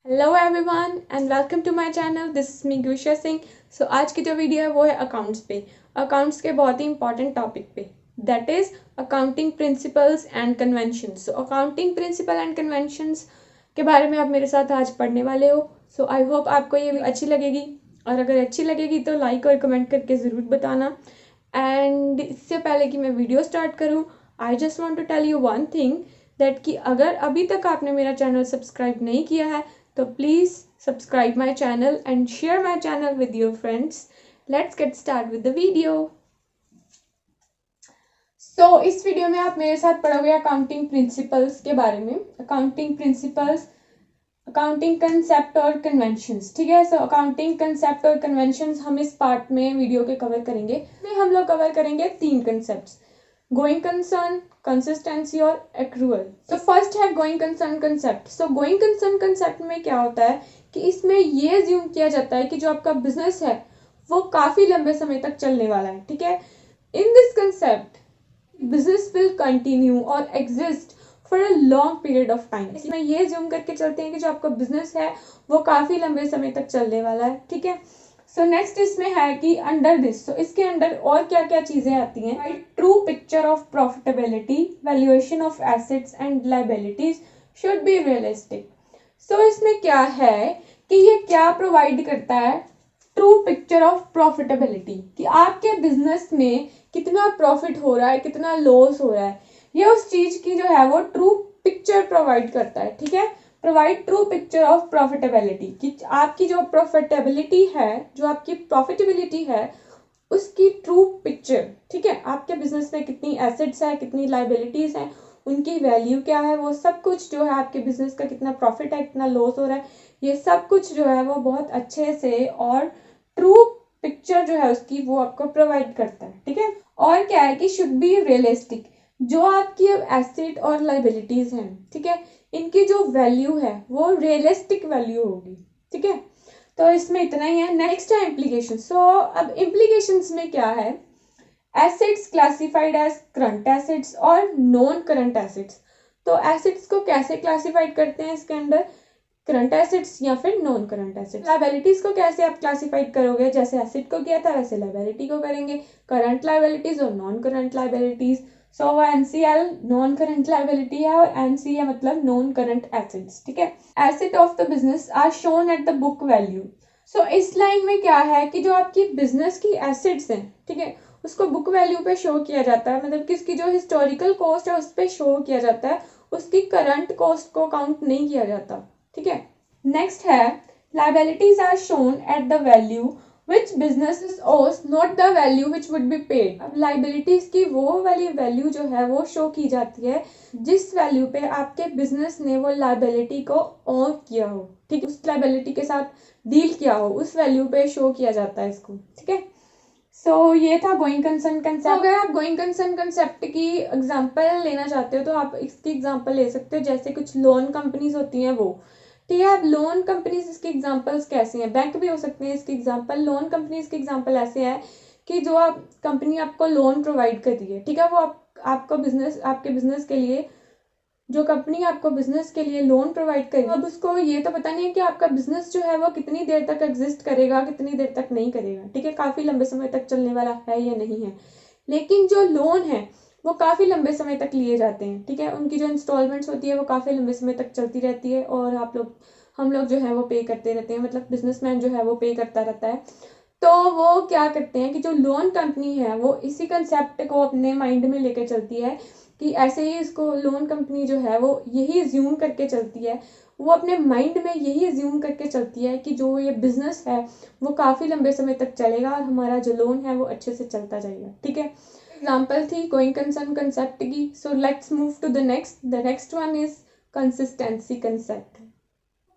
Hello everyone and welcome to my channel. This is me गुशा Singh. So आज की जो वीडियो है वो है अकाउंट्स पे, अकाउंट्स के बहुत ही इंपॉर्टेंट टॉपिक पे, that is accounting principles and conventions. So accounting principle and conventions के बारे में आप मेरे साथ आज पढ़ने वाले हो। सो आई होप आपको ये अच्छी लगेगी, और अगर अच्छी लगेगी तो लाइक और कमेंट करके ज़रूर बताना। एंड इससे पहले कि मैं वीडियो स्टार्ट करूँ, I just want to tell you one thing, that कि अगर अभी तक आपने मेरा चैनल सब्सक्राइब नहीं किया है तो please subscribe my channel and share my channel with your friends. Let's get started with the video. So इस वीडियो में आप मेरे साथ पढ़ोगे अकाउंटिंग प्रिंसिपल्स के बारे में, अकाउंटिंग प्रिंसिपल्स, अकाउंटिंग कंसेप्ट और कन्वेंशंस। ठीक है, सो अकाउंटिंग कंसेप्ट और कन्वेंशंस हम इस पार्ट में वीडियो के कवर करेंगे। इसमें हम लोग कवर करेंगे तीन कंसेप्ट्स, गोइंग कंसर्न, कंसिस्टेंसी और एक्रूअल। तो फर्स्ट है going concern concept. So going concern concept में क्या होता है कि इसमें ये अज्यूम किया जाता है कि जो आपका बिजनेस है वो काफी लंबे समय तक चलने वाला है। ठीक है, in this concept business will continue और exist for a long period of time. इसमें ये अज्यूम करके चलते हैं कि जो आपका बिजनेस है वो काफी लंबे समय तक चलने वाला है। ठीक है, सो नेक्स्ट इसमें है कि अंडर दिस, इसके अंडर और क्या क्या चीजें आती हैं। True picture of profitability, valuation of assets and liabilities should be realistic. So इसमें क्या है कि ये क्या प्रोवाइड करता है, ट्रू पिक्चर ऑफ प्रॉफिटेबिलिटी, कि आपके बिजनेस में कितना प्रॉफिट हो रहा है, कितना लॉस हो रहा है, ये उस चीज की जो है वो ट्रू पिक्चर प्रोवाइड करता है। ठीक है, provide true picture of profitability, कि आपकी जो प्रॉफिटेबिलिटी है, जो आपकी प्रॉफिटेबिलिटी है उसकी ट्रू पिक्चर। ठीक है, आपके बिजनेस में कितनी एसेट्स है, कितनी लाइबिलिटीज हैं, उनकी वैल्यू क्या है, वो सब कुछ जो है आपके बिजनेस का कितना प्रॉफिट है, कितना लॉस हो रहा है, ये सब कुछ जो है वो बहुत अच्छे से और ट्रू पिक्चर जो है उसकी वो आपको प्रोवाइड करता है। ठीक है, और क्या है कि शुड बी रियलिस्टिक, जो आपकी अब एसेट और लाइबिलिटीज हैं, ठीक है, इनकी जो वैल्यू है वो रियलिस्टिक वैल्यू होगी। ठीक है, तो इसमें इतना ही है। नेक्स्ट है इम्प्लीकेशन। सो अब इम्प्लीकेशंस में क्या है, assets classified as current assets और नॉन करंट एसेट्स। तो एसेट्स को कैसे क्लासिफाइड करते हैं इसके अंदर, करंट एसेट्स या फिर नॉन करंट एसेट्स। लायबिलिटीज को कैसे आप क्लासिफाइड करोगे, जैसे एसेट को किया था वैसे लायबिलिटी को करेंगे, करंट लायबिलिटीज और नॉन करंट लायबिलिटीज। सो वो एनसीएल नॉन करंट लायबिलिटी है और एनसीए मतलब नॉन करंट एसेट्स। ठीक है, asset of the business are shown at the book value. So इस लाइन में क्या है कि जो आपकी बिजनेस की एसेट्स हैं, ठीक है, उसको बुक वैल्यू पे शो किया जाता है, मतलब कि इसकी जो हिस्टोरिकल कॉस्ट है उस पर शो किया जाता है, उसकी करंट कॉस्ट को काउंट नहीं किया जाता। ठीक है, नेक्स्ट है liabilities are shown at the value which business owes, not the value which would be paid। अब लाइबिलिटीज की वो वाली वैल्यू जो है वो शो की जाती है जिस वैल्यू पे आपके बिजनेस ने वो लाइबिलिटी को ओन किया हो। ठीक है, उस लाइबिलिटी के साथ डील किया हो, उस वैल्यू पे शो किया जाता है इसको। ठीक है, सो ये था गोइंग कंसर्न कंसेप्ट। अगर आप गोइंग कंसर्न कंसेप्ट की एग्जांपल लेना चाहते हो तो आप इसकी एग्जांपल ले सकते हो, जैसे कुछ लोन कंपनीज होती हैं वो। ठीक है, अब लोन कंपनीज इसकी एग्जांपल्स कैसे हैं, बैंक भी हो सकते हैं इसकी एग्जांपल। लोन कंपनीज की एग्जांपल ऐसे है कि जो आप कंपनी आपको लोन प्रोवाइड कर रही है, ठीक है, वो आपको बिजनेस, आपके बिजनेस के लिए जो कंपनी आपको बिजनेस के लिए लोन प्रोवाइड करेगी, अब उसको ये तो पता नहीं है कि आपका बिजनेस जो है वो कितनी देर तक एग्जिस्ट करेगा, कितनी देर तक नहीं करेगा। ठीक है, काफी लंबे समय तक चलने वाला है या नहीं है, लेकिन जो लोन है वो काफी लंबे समय तक लिए जाते हैं। ठीक है, उनकी जो इंस्टॉलमेंट्स होती है वो काफी लंबे समय तक चलती रहती है और हम लोग जो है वो पे करते रहते हैं, मतलब बिजनेसमैन जो है वो पे करता रहता है। तो वो क्या करते हैं कि जो लोन कंपनी है वो इसी कंसेप्ट को अपने माइंड में लेकर चलती है कि ऐसे ही इसको लोन कंपनी जो है वो यही अज्यूम करके चलती है, वो अपने माइंड में यही अज्यूम करके चलती है कि जो ये बिजनेस है वो काफी लंबे समय तक चलेगा और हमारा जो लोन है वो अच्छे से चलता जाएगा। ठीक है, एग्जाम्पल थी गोइंग कंसर्न कंसेप्ट की। So let's move to the next one is consistency concept.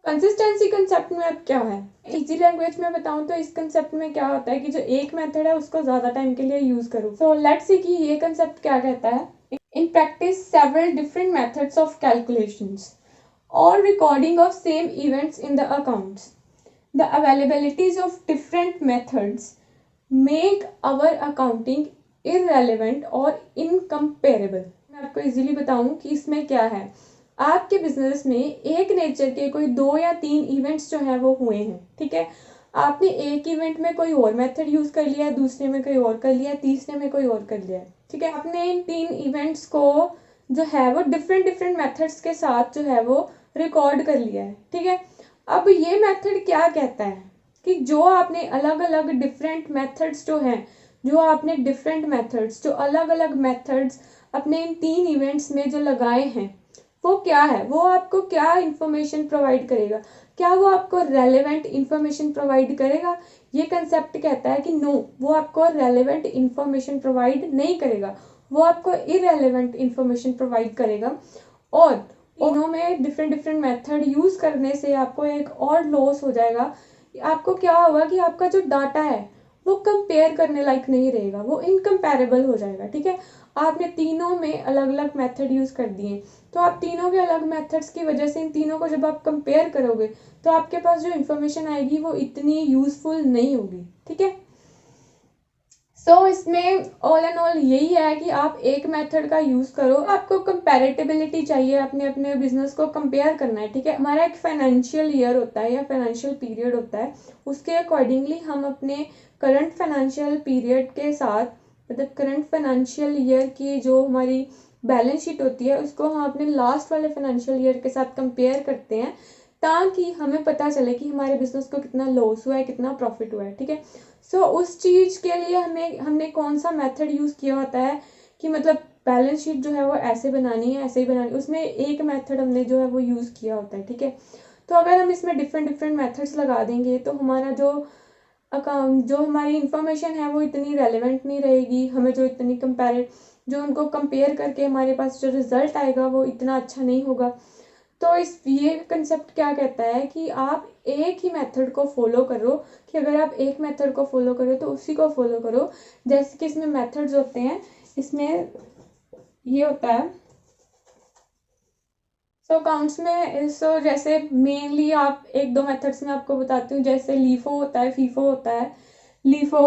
Consistency concept में अब क्या है, इजी लैंग्वेज में बताऊं तो इस कंसेप्ट में क्या होता है कि जो एक मेथड है उसको ज्यादा टाइम के लिए यूज करो। सो लेट्स सी कि ये कंसेप्ट क्या कहता है। In practice, several different methods of calculations or recording of same events in the accounts. The availabilities of different methods make our accounting irrelevant or incomparable. मैं आपको इजीली बताऊं कि इसमें क्या है। आपके बिजनेस में एक नेचर के कोई 2 या 3 इवेंट्स जो हैं वो हुए हैं, ठीक है। आपने एक इवेंट में कोई और मेथड यूज कर लिया है, दूसरे में कोई और कर लिया है, तीसरे में कोई और कर लिया है, ठीक है। आपने इन 3 इवेंट्स को जो है वो डिफरेंट डिफरेंट मेथड्स के साथ जो है वो रिकॉर्ड कर लिया है, ठीक है। अब ये मेथड क्या कहता है कि जो आपने अलग अलग डिफरेंट मेथड्स जो हैं, जो आपने डिफरेंट मेथड्स, जो अलग अलग मेथड्स अपने इन 3 इवेंट्स में जो लगाए हैं, वो क्या है, वो आपको क्या इंफॉर्मेशन प्रोवाइड करेगा, क्या वो आपको रेलेवेंट इंफॉर्मेशन प्रोवाइड करेगा। ये कंसेप्ट कहता है कि नो, वो आपको रेलेवेंट इंफॉर्मेशन प्रोवाइड नहीं करेगा, वो आपको इरेलेवेंट इंफॉर्मेशन प्रोवाइड करेगा। और तीनों में डिफरेंट डिफरेंट मेथड यूज करने से आपको एक और लॉस हो जाएगा। आपको क्या होगा कि आपका जो डाटा है वो कंपेयर करने लायक नहीं रहेगा, वो इनकम्पेरेबल हो जाएगा, ठीक है। आपने तीनों में अलग अलग मेथड यूज कर दिए, तो आप तीनों के अलग मेथड्स की वजह से इन तीनों को जब आप कंपेयर करोगे तो आपके पास जो इंफॉर्मेशन आएगी वो इतनी यूजफुल नहीं होगी, ठीक है। सो इसमें ऑल एंड ऑल यही है कि आप एक मेथड का यूज करो। आपको कंपैरेटिबिलिटी चाहिए, अपने अपने बिजनेस को कंपेयर करना है, ठीक है। हमारा एक फाइनेंशियल ईयर होता है या फाइनेंशियल पीरियड होता है, उसके अकॉर्डिंगली हम अपने करंट फाइनेंशियल पीरियड के साथ, मतलब करंट फाइनेंशियल ईयर की जो हमारी बैलेंस शीट होती है उसको हम अपने लास्ट वाले फाइनेंशियल ईयर के साथ कंपेयर करते हैं, ताकि हमें पता चले कि हमारे बिजनेस को कितना लॉस हुआ है, कितना प्रॉफिट हुआ है, ठीक है। सो उस चीज़ के लिए हमने कौन सा मेथड यूज़ किया होता है कि मतलब बैलेंस शीट जो है वो ऐसे बनानी है, ऐसे ही बनानी है, उसमें एक मेथड हमने जो है वो यूज़ किया होता है, ठीक है। तो अगर हम इसमें डिफरेंट डिफरेंट मेथड्स लगा देंगे तो हमारा जो अकाउंट, जो हमारी इंफॉर्मेशन है वो इतनी रेलिवेंट नहीं रहेगी, हमें जो इतनी जो उनको कंपेयर करके हमारे पास जो रिजल्ट आएगा वो इतना अच्छा नहीं होगा। तो ये कंसेप्ट क्या कहता है कि आप एक ही मेथड को फॉलो करो, कि अगर आप एक मेथड को फॉलो करो तो उसी को फॉलो करो। जैसे कि इसमें मेथड्स होते हैं, इसमें ये होता है अकाउंट्स में। जैसे मेनली आप एक दो मेथड्स में आपको बताती हूँ, जैसे लीफो होता है, फीफो होता है। LIFO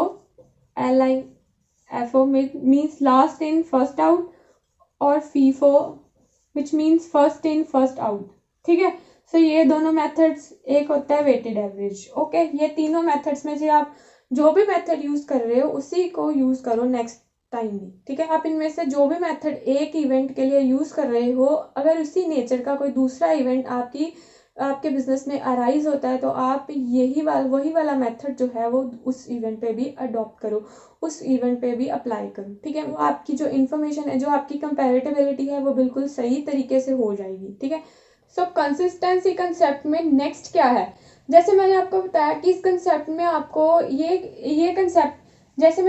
LIFO means last in first out, और FIFO which means first in first out, ठीक है। सो ये दोनों मेथड्स, एक होता है वेटेड एवरेज, ओके। ये तीनों मेथड्स में से आप जो भी मेथड यूज कर रहे हो उसी को यूज करो नेक्स्ट टाइम भी, ठीक है। आप इनमें से जो भी मेथड एक इवेंट के लिए यूज कर रहे हो, अगर उसी नेचर का कोई दूसरा इवेंट आपके बिजनेस में अराइज होता है तो आप वही वाला मेथड जो है वो उस इवेंट पे भी अडॉप्ट करो, उस इवेंट पे भी अप्लाई करो, ठीक है। वो आपकी जो इन्फॉर्मेशन है, जो आपकी कंपैरेटिबिलिटी है वो बिल्कुल सही तरीके से हो जाएगी, ठीक है। सो कंसिस्टेंसी कंसेप्ट में नेक्स्ट क्या है, जैसे मैंने आपको बताया कि इस कंसेप्ट में आपको ये कंसेप्ट, जैसे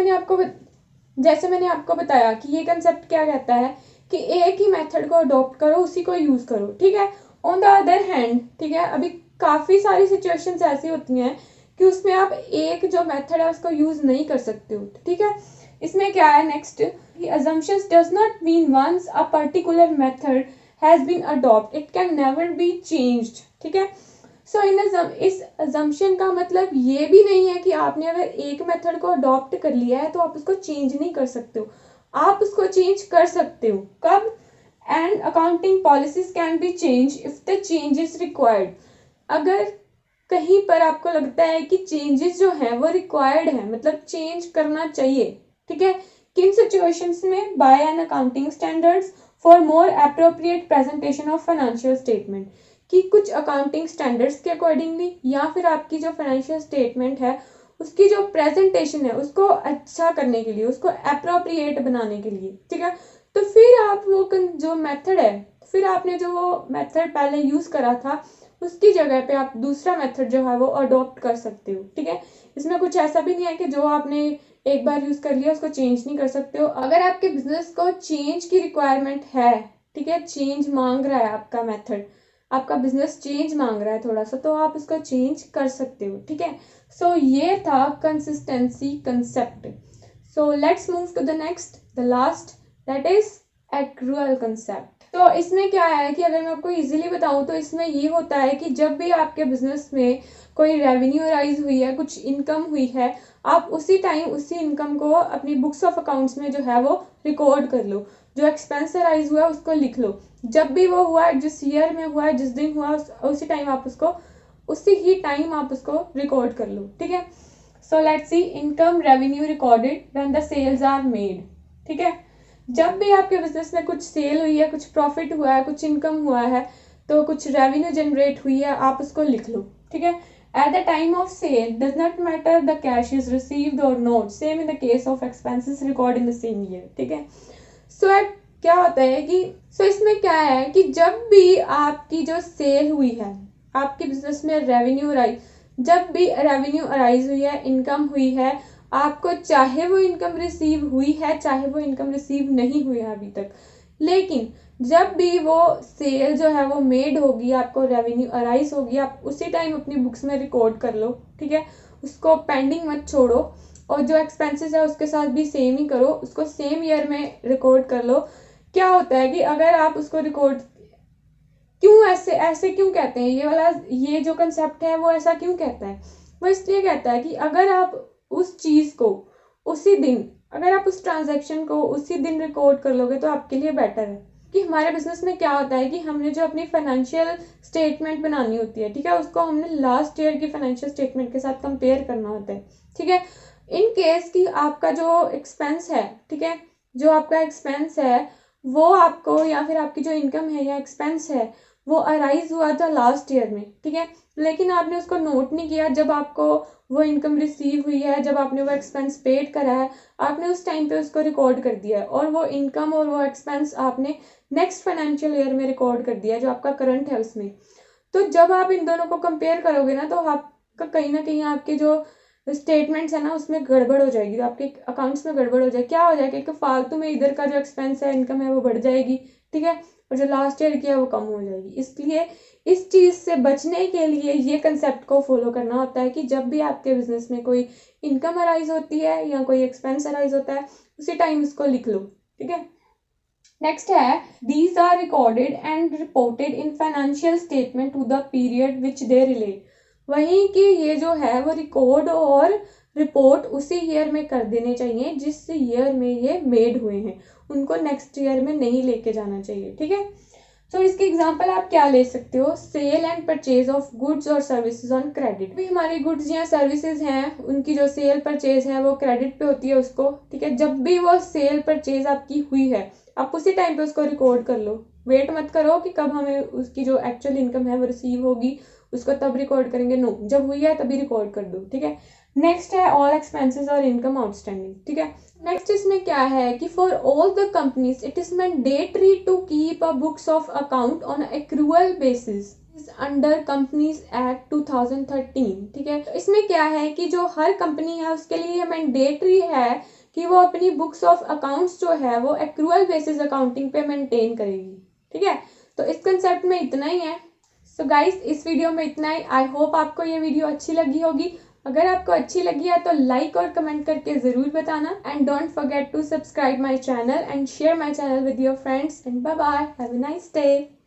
मैंने आपको बताया कि ये कंसेप्ट क्या कहता है कि एक ही मेथड को अडॉप्ट करो, उसी को यूज करो, ठीक है। ऑन द अदर हैंड, ठीक है, अभी काफी सारी सिचुएशंस ऐसी होती हैं कि उसमें आप एक जो मेथड है उसको यूज नहीं कर सकते हो, ठीक है। इसमें क्या है next, assumptions does not mean once a particular method has been adopted it can never be changed, ठीक है। सो इस assumption का मतलब ये भी नहीं है कि आपने अगर एक मेथड को अडॉप्ट कर लिया है तो आप उसको चेंज नहीं कर सकते हो, आप उसको चेंज कर सकते हो। कब? And accounting policies can be change if the change is required. अगर कहीं पर आपको लगता है कि चेंजेस जो है वो रिक्वायर्ड है, मतलब चेंज करना चाहिए, ठीक है। किन सिचुएशंस में? By an accounting standards for more appropriate presentation of financial statement, कि कुछ अकाउंटिंग स्टैंडर्ड्स के अकॉर्डिंगली या फिर आपकी जो फाइनेंशियल स्टेटमेंट है उसकी जो प्रेजेंटेशन है उसको अच्छा करने के लिए, उसको अप्रोप्रिएट बनाने के लिए, ठीक है। तो फिर आप वो जो मेथड है, फिर आपने जो वो मेथड पहले यूज करा था उसकी जगह पे आप दूसरा मेथड जो है वो अडॉप्ट कर सकते हो, ठीक है। इसमें कुछ ऐसा भी नहीं है कि जो आपने एक बार यूज कर लिया उसको चेंज नहीं कर सकते हो। अगर आपके बिजनेस को चेंज की रिक्वायरमेंट है, ठीक है, चेंज मांग रहा है आपका मेथड, आपका बिजनेस चेंज मांग रहा है थोड़ा सा, तो आप उसको चेंज कर सकते हो, ठीक है। सो ये था consistency concept. So let's move to the next, the last, that is accrual concept. तो इसमें क्या है कि अगर मैं आपको इजीली बताऊं तो इसमें ये होता है कि जब भी आपके बिजनेस में कोई रेवेन्यू राइज हुई है, कुछ इनकम हुई है, आप उसी टाइम उसी इनकम को अपनी बुक्स ऑफ अकाउंट्स में जो है वो रिकॉर्ड कर लो। जो एक्सपेंस अराइज हुआ है उसको लिख लो। जब भी वो हुआ है, जिस ईयर में हुआ है, जिस दिन हुआ, उसी टाइम आप उसको उसी ही टाइम आप उसको रिकॉर्ड कर लो। ठीक है, so let's see income revenue recorded when the sales are made. ठीक है, जब भी आपके बिजनेस में कुछ सेल हुई है, कुछ प्रॉफिट हुआ है, कुछ इनकम हुआ है, तो कुछ रेवेन्यू जनरेट हुई है, आप उसको लिख लो। ठीक है, at the time of sale does not matter the cash is received और not, same in the case of expenses record in the same year. ठीक है, सो क्या होता है कि इसमें क्या है कि जब भी आपकी जो सेल हुई है, आपके बिजनेस में रेवेन्यू अराइज, जब भी रेवेन्यू अराइज हुई है, इनकम हुई है, आपको चाहे वो इनकम रिसीव हुई है, चाहे वो इनकम रिसीव नहीं हुई है अभी तक, लेकिन जब भी वो सेल जो है वो मेड होगी, आपको रेवेन्यू अराइज होगी, आप उसी टाइम अपनी बुक्स में रिकॉर्ड कर लो। ठीक है, उसको पेंडिंग मत छोड़ो, और जो एक्सपेंसेस है उसके साथ भी सेम ही करो, उसको सेम ईयर में रिकॉर्ड कर लो। क्या होता है कि अगर आप उसको रिकॉर्ड, क्यों ऐसे क्यों कहते हैं, ये जो कंसेप्ट है वो ऐसा क्यों कहता है, वो इसलिए कहता है कि अगर आप उस चीज को उसी दिन, अगर आप उस ट्रांजैक्शन को उसी दिन रिकॉर्ड कर लोगे तो आपके लिए बेटर है। कि हमारे बिजनेस में क्या होता है कि हमने जो अपनी फाइनेंशियल स्टेटमेंट बनानी होती है, ठीक है, उसको हमने लास्ट ईयर की फाइनेंशियल स्टेटमेंट के साथ कंपेयर करना होता है। ठीक है, इन केस कि आपका जो एक्सपेंस है, ठीक है, जो आपका एक्सपेंस है वो आपको, या फिर आपकी जो इनकम है या एक्सपेंस है वो अराइज हुआ था लास्ट ईयर में, ठीक है, लेकिन आपने उसको नोट नहीं किया जब आपको वो इनकम रिसीव हुई है, जब आपने वो एक्सपेंस पेड करा है, आपने उस टाइम पे उसको रिकॉर्ड कर दिया है, और वो इनकम और वो एक्सपेंस आपने नेक्स्ट फाइनेंशियल ईयर में रिकॉर्ड कर दिया है जो आपका करंट है उसमें। तो जब आप इन दोनों को कंपेयर करोगे ना, तो आपका कहीं ना कहीं आपके जो स्टेटमेंट्स है ना उसमें गड़बड़ हो जाएगी, तो आपके अकाउंट्स में गड़बड़ हो जाएगी। क्या हो जाएगा कि फालतू में इधर का जो एक्सपेंस है, इनकम है, वो बढ़ जाएगी। ठीक है, और जो लास्ट ईयर की है वो कम हो जाएगी। इसलिए इस चीज से बचने के लिए ये कंसेप्ट को फॉलो करना होता है कि जब भी आपके बिजनेस में कोई इनकम अराइज होती है या कोई एक्सपेंस अराइज होता है, उसी टाइम उसको लिख लो। ठीक है, नेक्स्ट है these are recorded and reported in financial statement to the period which they relate. वहीं कि ये जो है वो रिकॉर्ड और रिपोर्ट उसी ईयर में कर देने चाहिए जिस ईयर में ये मेड हुए हैं, उनको नेक्स्ट ईयर में नहीं लेके जाना चाहिए। ठीक है, तो इसकी एग्जांपल आप क्या ले सकते हो, sale and purchase of goods और सर्विसेज ऑन क्रेडिट। भी हमारी गुड्स या सर्विसेज हैं, उनकी जो सेल परचेज है वो क्रेडिट पे होती है उसको। ठीक है, जब भी वो सेल परचेज आपकी हुई है, आप उसी टाइम पे उसको रिकॉर्ड कर लो। वेट मत करो कि कब हमें उसकी जो एक्चुअल इनकम है वो रिसीव होगी, उसको तब रिकॉर्ड करेंगे। नो, जब हुई है तभी रिकॉर्ड कर दो। ठीक है, नेक्स्ट है ऑल एक्सपेंसेस और इनकम आउटस्टैंडिंग। ठीक है, नेक्स्ट इसमें क्या है कि for all the companies it is mandatory to keep a books of account on accrual basis under companies act 2013। ठीक है, तो इसमें क्या है कि जो हर कंपनी है उसके लिए मैंडेटरी है कि वो अपनी बुक्स ऑफ अकाउंट्स जो है वो एक्रूअल बेसिस अकाउंटिंग पे मेंटेन करेगी। ठीक है, तो इस कंसेप्ट में इतना ही है। सो गाइस, इस वीडियो में इतना ही। आई होप आपको ये वीडियो अच्छी लगी होगी। अगर आपको अच्छी लगी है तो लाइक और कमेंट करके जरूर बताना, and don't forget to subscribe my channel and share my channel with your friends, and bye bye, have a nice day.